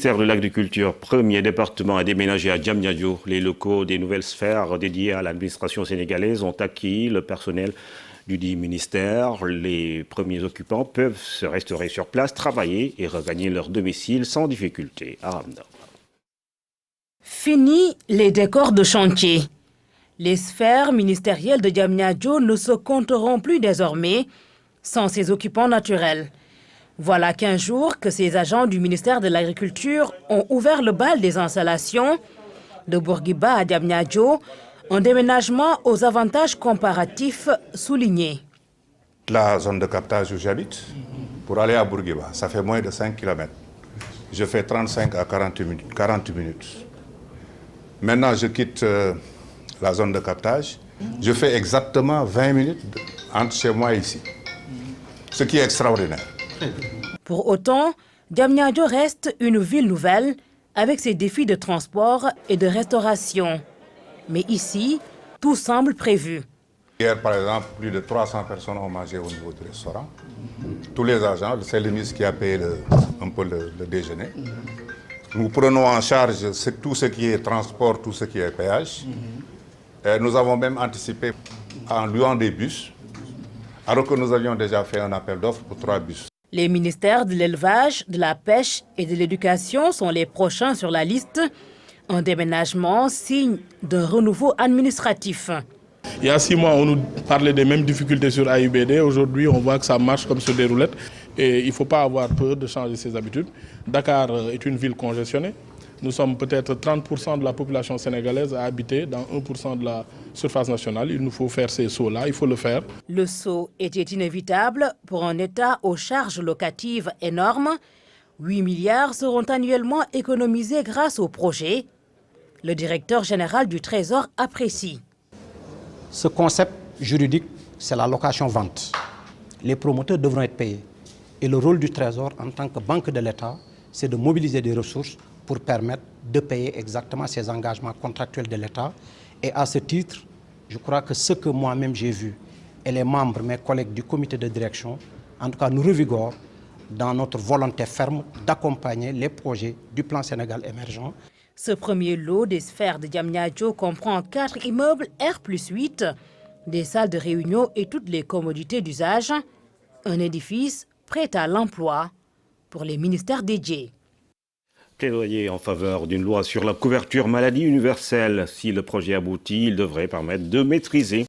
ministère de l'Agriculture, premier département à déménager à Diamniadio. Les locaux des nouvelles sphères dédiées à l'administration sénégalaise ont acquis le personnel du dit ministère. Les premiers occupants peuvent se restaurer sur place, travailler et regagner leur domicile sans difficulté. Aramna. Fini les décors de chantier. Les sphères ministérielles de Diamniadio ne se compteront plus désormais sans ses occupants naturels. Voilà 15 jours que ces agents du ministère de l'Agriculture ont ouvert le bal des installations de Bourguiba à Diamniadio, un déménagement aux avantages comparatifs soulignés. La zone de captage où j'habite, pour aller à Bourguiba, ça fait moins de 5 km. Je fais 35 à 40 minutes. Maintenant, je quitte la zone de captage. Je fais exactement 20 minutes entre chez moi et ici. Ce qui est extraordinaire. Pour autant, Diamniadio reste une ville nouvelle avec ses défis de transport et de restauration. Mais ici, tout semble prévu. Hier, par exemple, plus de 300 personnes ont mangé au niveau du restaurant. Tous les agents, c'est le ministre qui a payé un peu le déjeuner. Nous prenons en charge tout ce qui est transport, tout ce qui est péage. Et nous avons même anticipé en louant des bus, alors que nous avions déjà fait un appel d'offres pour 3 bus. Les ministères de l'élevage, de la pêche et de l'éducation sont les prochains sur la liste. Un déménagement signe d'un renouveau administratif. Il y a 6 mois, on nous parlait des mêmes difficultés sur AIBD. Aujourd'hui, on voit que ça marche comme sur des roulettes. Et il ne faut pas avoir peur de changer ses habitudes. Dakar est une ville congestionnée. Nous sommes peut-être 30% de la population sénégalaise à habiter dans 1% de la surface nationale. Il nous faut faire ces sauts-là, il faut le faire. Le saut était inévitable pour un État aux charges locatives énormes. 8 milliards seront annuellement économisés grâce au projet. Le directeur général du Trésor apprécie. Ce concept juridique, c'est la location-vente. Les promoteurs devront être payés. Et le rôle du Trésor en tant que banque de l'État, c'est de mobiliser des ressources pour permettre de payer exactement ces engagements contractuels de l'État. Et à ce titre, je crois que ce que moi-même j'ai vu et les membres, mes collègues du comité de direction, en tout cas nous revigorent dans notre volonté ferme d'accompagner les projets du plan Sénégal émergent. Ce premier lot des sphères de Diamniadio comprend 4 immeubles R+8, des salles de réunion et toutes les commodités d'usage. Un édifice prêt à l'emploi pour les ministères dédiés. Plaidoyer en faveur d'une loi sur la couverture maladie universelle. Si le projet aboutit, il devrait permettre de maîtriser